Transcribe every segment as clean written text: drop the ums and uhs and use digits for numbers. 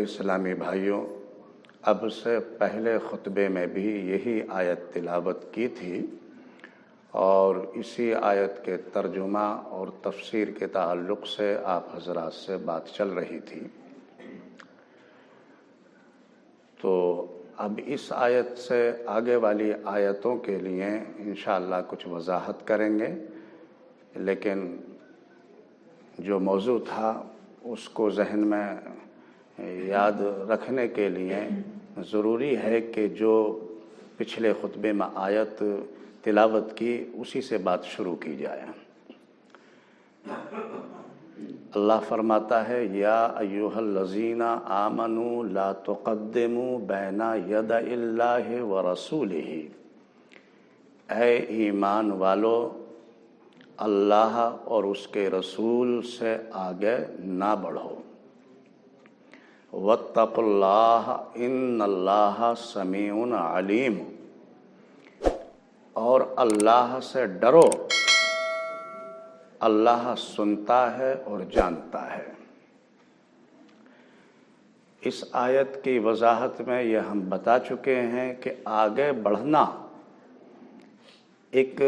اسلامی بھائیوں، اب سے پہلے خطبے میں بھی یہی آیت تلاوت کی تھی اور اسی آیت کے ترجمہ اور تفسیر کے تعلق سے آپ حضرات سے بات چل رہی تھی۔ تو اب اس آیت سے آگے والی آیتوں کے لیے انشاءاللہ کچھ وضاحت کریں گے، لیکن جو موضوع تھا اس کو ذہن میں یاد رکھنے کے لیے ضروری ہے کہ جو پچھلے خطبے میں آیت تلاوت کی اسی سے بات شروع کی جائے۔ اللہ فرماتا ہے یا ایھا الذین آمنوا لا تقدموا بین یدی اللہ ورسولہ، اے ایمان والو اللہ اور اس کے رسول سے آگے نہ بڑھو۔ واتقوا اللہ ان اللہ سمیع علیم، اور اللہ سے ڈرو، اللہ سنتا ہے اور جانتا ہے۔ اس آیت کی وضاحت میں یہ ہم بتا چکے ہیں کہ آگے بڑھنا ایک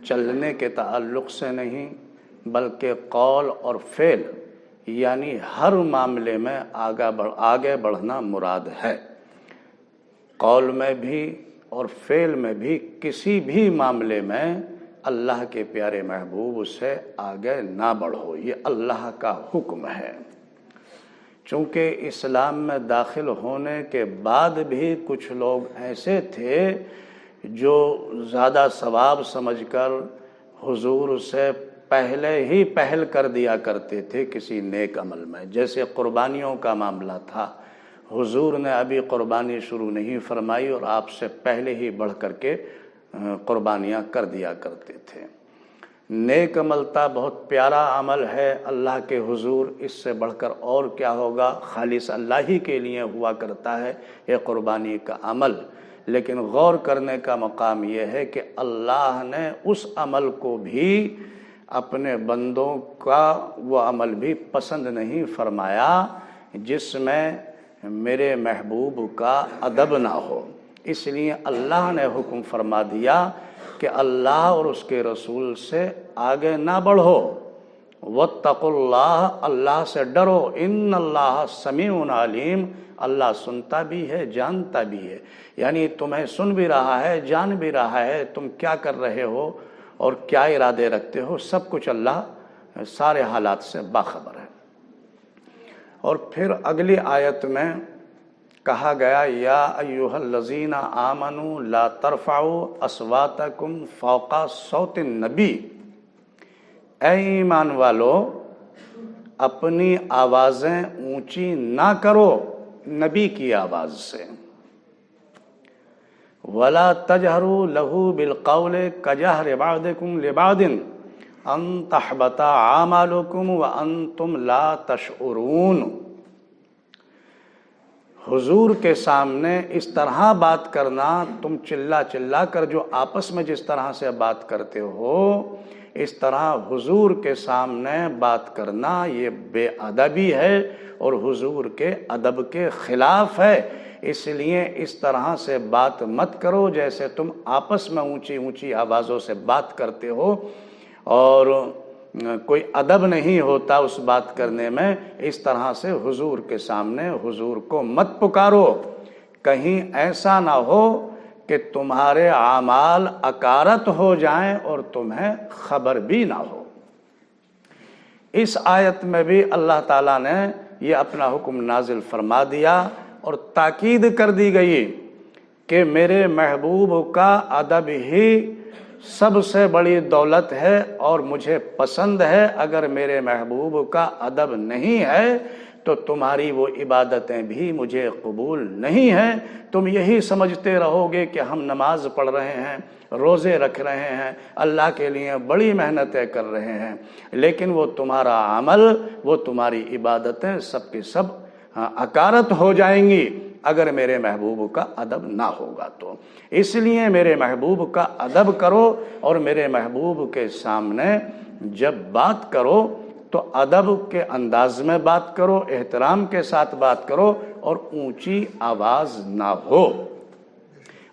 چلنے کے تعلق سے نہیں بلکہ قول اور فعل، یعنی ہر معاملے میں آگے بڑھنا مراد ہے۔ قول میں بھی اور فعل میں بھی، کسی بھی معاملے میں اللہ کے پیارے محبوب سے آگے نہ بڑھو، یہ اللہ کا حکم ہے۔ چونکہ اسلام میں داخل ہونے کے بعد بھی کچھ لوگ ایسے تھے جو زیادہ ثواب سمجھ کر حضور سے پہلے ہی پہل کر دیا کرتے تھے کسی نیک عمل میں، جیسے قربانیوں کا معاملہ تھا۔ حضور نے ابھی قربانی شروع نہیں فرمائی اور آپ سے پہلے ہی بڑھ کر کے قربانیاں کر دیا کرتے تھے۔ نیک عمل تھا، بہت پیارا عمل ہے اللہ کے حضور، اس سے بڑھ کر اور کیا ہوگا، خالص اللہ ہی کے لیے ہوا کرتا ہے یہ قربانی کا عمل۔ لیکن غور کرنے کا مقام یہ ہے کہ اللہ نے اس عمل کو بھی، اپنے بندوں کا وہ عمل بھی پسند نہیں فرمایا جس میں میرے محبوب کا ادب نہ ہو۔ اس لیے اللہ نے حکم فرما دیا کہ اللہ اور اس کے رسول سے آگے نہ بڑھو۔ واتقوا اللہ، اللہ سے ڈرو، ان اللہ سمیع علیم، اللہ سنتا بھی ہے جانتا بھی ہے، یعنی تمہیں سن بھی رہا ہے، جان بھی رہا ہے تم کیا کر رہے ہو اور کیا ارادے رکھتے ہو، سب کچھ اللہ سارے حالات سے باخبر ہے۔ اور پھر اگلی آیت میں کہا گیا یا ایھا الذین آمنوا لا ترفعوا اصواتکم فوق صوت النبی، اے ایمان والو اپنی آوازیں اونچی نہ کرو نبی کی آواز سے۔ ولا تجہروا لہ بالقول کجہر بعضکم لبعض ان تحبط اعمالکم وانتم لا تشعرون۔ حضور کے سامنے اس طرح بات کرنا، تم چلا چلا کر جو آپس میں جس طرح سے بات کرتے ہو، اس طرح حضور کے سامنے بات کرنا یہ بے ادبی ہے اور حضور کے ادب کے خلاف ہے۔ اس لیے اس طرح سے بات مت کرو جیسے تم آپس میں اونچی اونچی آوازوں سے بات کرتے ہو، اور کوئی ادب نہیں ہوتا اس بات کرنے میں۔ اس طرح سے حضور کے سامنے حضور کو مت پکارو، کہیں ایسا نہ ہو کہ تمہارے اعمال اکارت ہو جائیں اور تمہیں خبر بھی نہ ہو۔ اس آیت میں بھی اللہ تعالیٰ نے یہ اپنا حکم نازل فرما دیا اور تاکید کر دی گئی کہ میرے محبوب کا ادب ہی سب سے بڑی دولت ہے اور مجھے پسند ہے۔ اگر میرے محبوب کا ادب نہیں ہے تو تمہاری وہ عبادتیں بھی مجھے قبول نہیں ہیں۔ تم یہی سمجھتے رہو گے کہ ہم نماز پڑھ رہے ہیں، روزے رکھ رہے ہیں، اللہ کے لیے بڑی محنتیں کر رہے ہیں، لیکن وہ تمہارا عمل، وہ تمہاری عبادتیں سب کی سب اکارت ہو جائیں گی اگر میرے محبوب کا ادب نہ ہوگا تو۔ اس لیے میرے محبوب کا ادب کرو اور میرے محبوب کے سامنے جب بات کرو تو ادب کے انداز میں بات کرو، احترام کے ساتھ بات کرو اور اونچی آواز نہ ہو،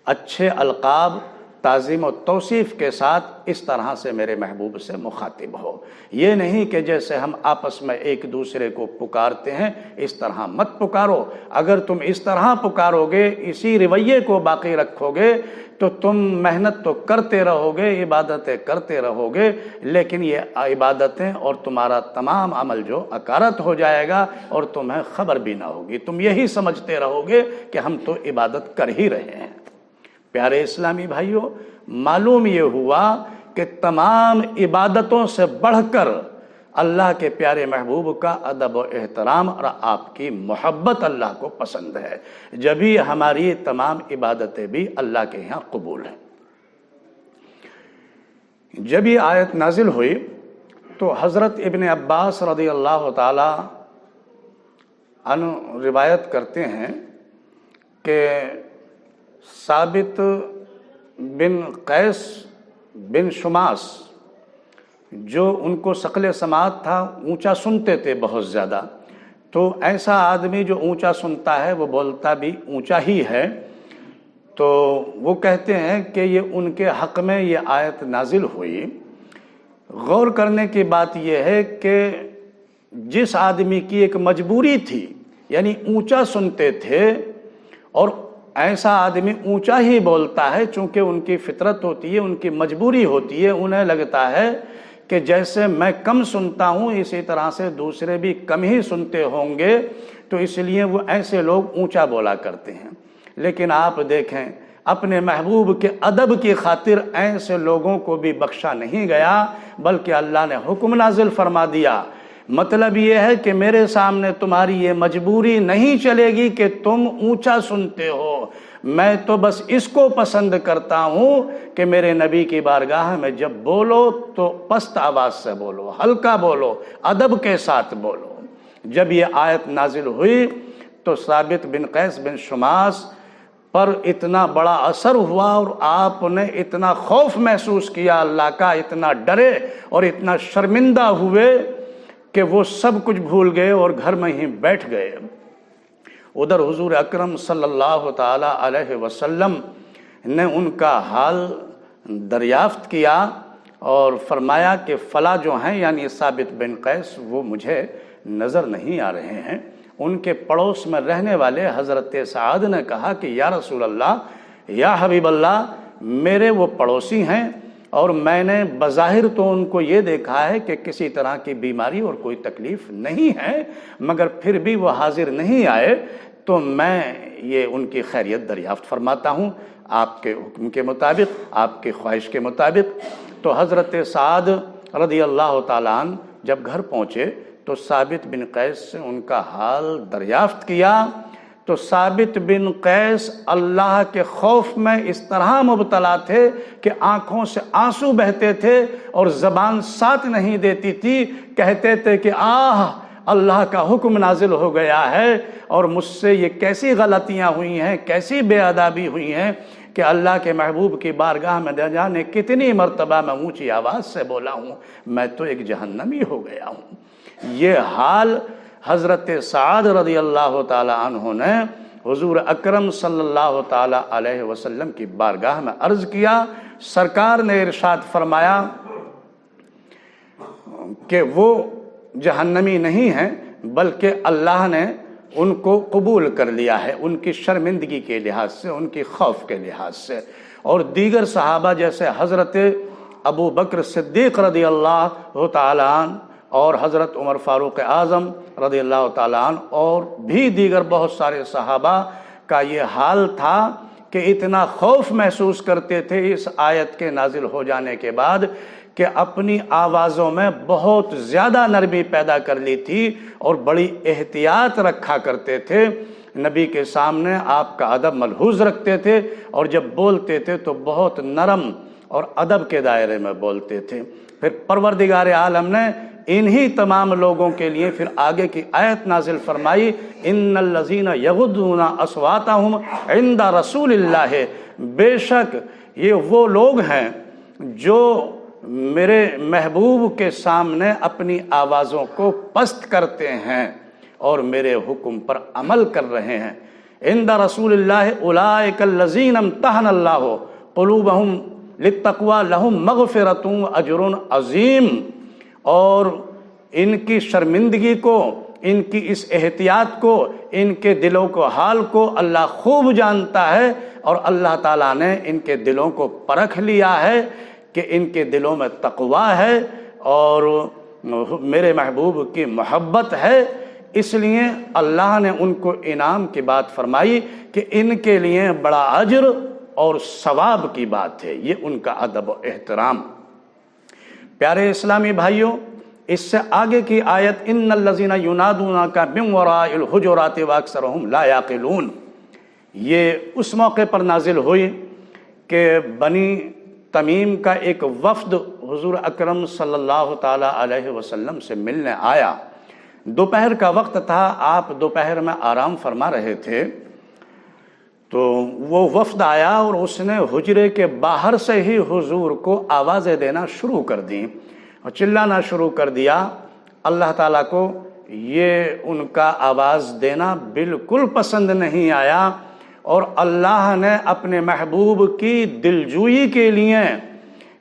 اچھے القاب، تعظیم و توصیف کے ساتھ اس طرح سے میرے محبوب سے مخاطب ہو۔ یہ نہیں کہ جیسے ہم آپس میں ایک دوسرے کو پکارتے ہیں اس طرح مت پکارو۔ اگر تم اس طرح پکارو گے، اسی رویے کو باقی رکھو گے تو تم محنت تو کرتے رہو گے، عبادتیں کرتے رہو گے، لیکن یہ عبادتیں اور تمہارا تمام عمل جو اکارت ہو جائے گا اور تمہیں خبر بھی نہ ہوگی، تم یہی سمجھتے رہو گے کہ ہم تو عبادت کر ہی رہے ہیں۔ پیارے اسلامی بھائیوں، معلوم یہ ہوا کہ تمام عبادتوں سے بڑھ کر اللہ کے پیارے محبوب کا ادب و احترام اور آپ کی محبت اللہ کو پسند ہے، جبھی ہماری تمام عبادتیں بھی اللہ کے یہاں قبول ہیں۔ جب یہ آیت نازل ہوئی تو حضرت ابن عباس رضی اللہ تعالی عنہ روایت کرتے ہیں کہ ثابت بن قیس بن شماس، جو ان کو ثقل سماعت تھا، اونچا سنتے تھے بہت زیادہ، تو ایسا آدمی جو اونچا سنتا ہے وہ بولتا بھی اونچا ہی ہے، تو وہ کہتے ہیں کہ یہ ان کے حق میں یہ آیت نازل ہوئی۔ غور کرنے کی بات یہ ہے کہ جس آدمی کی ایک مجبوری تھی، یعنی اونچا سنتے تھے، اور ایسا آدمی اونچا ہی بولتا ہے چونکہ ان کی فطرت ہوتی ہے، ان کی مجبوری ہوتی ہے، انہیں لگتا ہے کہ جیسے میں کم سنتا ہوں اسی طرح سے دوسرے بھی کم ہی سنتے ہوں گے، تو اس لیے وہ ایسے لوگ اونچا بولا کرتے ہیں۔ لیکن آپ دیکھیں، اپنے محبوب کے ادب کی خاطر ایسے لوگوں کو بھی بخشا نہیں گیا، بلکہ اللہ نے حکم نازل فرما دیا۔ مطلب یہ ہے کہ میرے سامنے تمہاری یہ مجبوری نہیں چلے گی کہ تم اونچا سنتے ہو، میں تو بس اس کو پسند کرتا ہوں کہ میرے نبی کی بارگاہ میں جب بولو تو پست آواز سے بولو، ہلکا بولو، ادب کے ساتھ بولو۔ جب یہ آیت نازل ہوئی تو ثابت بن قیس بن شماس پر اتنا بڑا اثر ہوا اور آپ نے اتنا خوف محسوس کیا اللہ کا، اتنا ڈرے اور اتنا شرمندہ ہوئے کہ وہ سب کچھ بھول گئے اور گھر میں ہی بیٹھ گئے۔ ادھر حضور اکرم صلی اللہ تعالی علیہ وسلم نے ان کا حال دریافت کیا اور فرمایا کہ فلاں جو ہیں یعنی ثابت بن قیس وہ مجھے نظر نہیں آ رہے ہیں۔ ان کے پڑوس میں رہنے والے حضرت سعد نے کہا کہ یا رسول اللہ، یا حبیب اللہ، میرے وہ پڑوسی ہیں اور میں نے بظاہر تو ان کو یہ دیکھا ہے کہ کسی طرح کی بیماری اور کوئی تکلیف نہیں ہے، مگر پھر بھی وہ حاضر نہیں آئے، تو میں یہ ان کی خیریت دریافت فرماتا ہوں آپ کے حکم کے مطابق، آپ کی خواہش کے مطابق۔ تو حضرت سعد رضی اللہ تعالیٰ عنہ جب گھر پہنچے تو ثابت بن قیس سے ان کا حال دریافت کیا، تو ثابت بن قیس اللہ کے خوف میں اس طرح مبتلا تھے کہ آنکھوں سے آنسو بہتے تھے اور زبان ساتھ نہیں دیتی تھی، کہتے تھے کہ آہ، اللہ کا حکم نازل ہو گیا ہے اور مجھ سے یہ کیسی غلطیاں ہوئی ہیں، کیسی بے ادبی ہوئی ہیں کہ اللہ کے محبوب کی بارگاہ میں نہ جانے کتنی مرتبہ میں اونچی آواز سے بولا ہوں، میں تو ایک جہنمی ہو گیا ہوں۔ یہ حال حضرت سعد رضی اللہ تعالی عنہ نے حضور اکرم صلی اللہ تعالی علیہ وسلم کی بارگاہ میں عرض کیا۔ سرکار نے ارشاد فرمایا کہ وہ جہنمی نہیں ہیں، بلکہ اللہ نے ان کو قبول کر لیا ہے، ان کی شرمندگی کے لحاظ سے، ان کی خوف کے لحاظ سے۔ اور دیگر صحابہ جیسے حضرت ابو بکر صدیق رضی اللہ تعالی عنہ اور حضرت عمر فاروق اعظم رضی اللہ تعالیٰ عنہ اور بھی دیگر بہت سارے صحابہ کا یہ حال تھا کہ اتنا خوف محسوس کرتے تھے اس آیت کے نازل ہو جانے کے بعد کہ اپنی آوازوں میں بہت زیادہ نرمی پیدا کر لی تھی اور بڑی احتیاط رکھا کرتے تھے۔ نبی کے سامنے آپ کا ادب ملحوظ رکھتے تھے اور جب بولتے تھے تو بہت نرم اور ادب کے دائرے میں بولتے تھے۔ پھر پروردگار عالم نے انہی تمام لوگوں کے لیے پھر آگے کی آیت نازل فرمائی، ان الذین یغضون اصواتہم عند رسول اللہ، بے شک یہ وہ لوگ ہیں جو میرے محبوب کے سامنے اپنی آوازوں کو پست کرتے ہیں اور میرے حکم پر عمل کر رہے ہیں۔ عند رسول اللہ اولئک الذین امتحن اللہ قلوبہم للتقوی لہم مغفرۃ اجر عظیم، اور ان کی شرمندگی کو، ان کی اس احتیاط کو، ان کے دلوں کو، حال کو اللہ خوب جانتا ہے، اور اللہ تعالیٰ نے ان کے دلوں کو پرکھ لیا ہے کہ ان کے دلوں میں تقوی ہے اور میرے محبوب کی محبت ہے۔ اس لیے اللہ نے ان کو انعام کی بات فرمائی کہ ان کے لیے بڑا اجر اور ثواب کی بات ہے، یہ ان کا ادب و احترام۔ پیارے اسلامی بھائیوں، اس سے آگے کی آیت ان الذین ینادونک من وراء الحجرات واکثرهم لا یعقلون، یہ اس موقع پر نازل ہوئی کہ بنی تمیم کا ایک وفد حضور اکرم صلی اللہ تعالی علیہ وسلم سے ملنے آیا۔ دوپہر کا وقت تھا، آپ دوپہر میں آرام فرما رہے تھے، تو وہ وفد آیا اور اس نے حجرے کے باہر سے ہی حضور کو آوازیں دینا شروع کر دیں اور چلانا شروع کر دیا۔ اللہ تعالیٰ کو یہ ان کا آواز دینا بالکل پسند نہیں آیا، اور اللہ نے اپنے محبوب کی دلجوئی کے لیے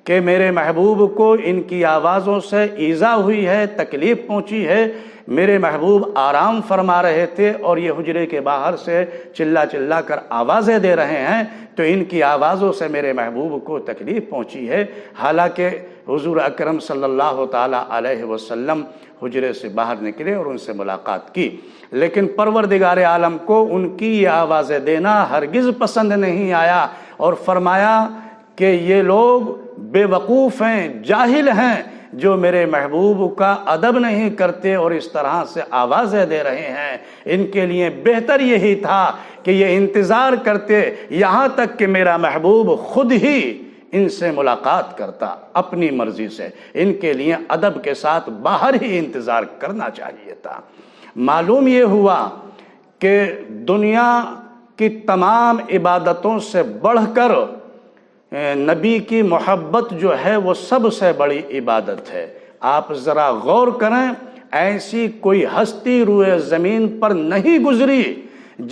کہ میرے محبوب کو ان کی آوازوں سے ایذا ہوئی ہے، تکلیف پہنچی ہے، میرے محبوب آرام فرما رہے تھے اور یہ حجرے کے باہر سے چلا چلا کر آوازیں دے رہے ہیں، تو ان کی آوازوں سے میرے محبوب کو تکلیف پہنچی ہے۔ حالانکہ حضور اکرم صلی اللہ تعالی علیہ وسلم حجرے سے باہر نکلے اور ان سے ملاقات کی، لیکن پروردگار عالم کو ان کی یہ آوازیں دینا ہرگز پسند نہیں آیا، اور فرمایا کہ یہ لوگ بے وقوف ہیں، جاہل ہیں، جو میرے محبوب کا ادب نہیں کرتے اور اس طرح سے آوازیں دے رہے ہیں۔ ان کے لیے بہتر یہی تھا کہ یہ انتظار کرتے یہاں تک کہ میرا محبوب خود ہی ان سے ملاقات کرتا اپنی مرضی سے۔ ان کے لیے ادب کے ساتھ باہر ہی انتظار کرنا چاہیے تھا۔ معلوم یہ ہوا کہ دنیا کی تمام عبادتوں سے بڑھ کر نبی کی محبت جو ہے وہ سب سے بڑی عبادت ہے۔ آپ ذرا غور کریں، ایسی کوئی ہستی روئے زمین پر نہیں گزری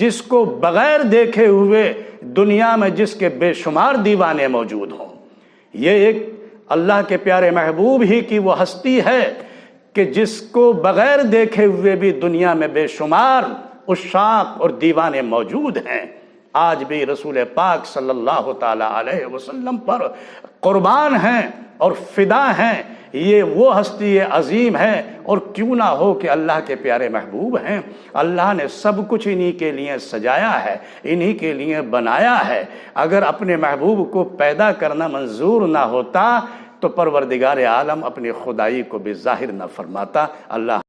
جس کو بغیر دیکھے ہوئے دنیا میں جس کے بے شمار دیوانے موجود ہوں۔ یہ ایک اللہ کے پیارے محبوب ہی کی وہ ہستی ہے کہ جس کو بغیر دیکھے ہوئے بھی دنیا میں بے شمار عشاق اور دیوانے موجود ہیں۔ آج بھی رسول پاک صلی اللہ تعالی علیہ وسلم پر قربان ہیں اور فدا ہیں۔ یہ وہ ہستی عظیم ہے، اور کیوں نہ ہو کہ اللہ کے پیارے محبوب ہیں۔ اللہ نے سب کچھ انہی کے لیے سجایا ہے، انہی کے لیے بنایا ہے۔ اگر اپنے محبوب کو پیدا کرنا منظور نہ ہوتا تو پروردگار عالم اپنی خدائی کو بھی ظاہر نہ فرماتا۔ اللہ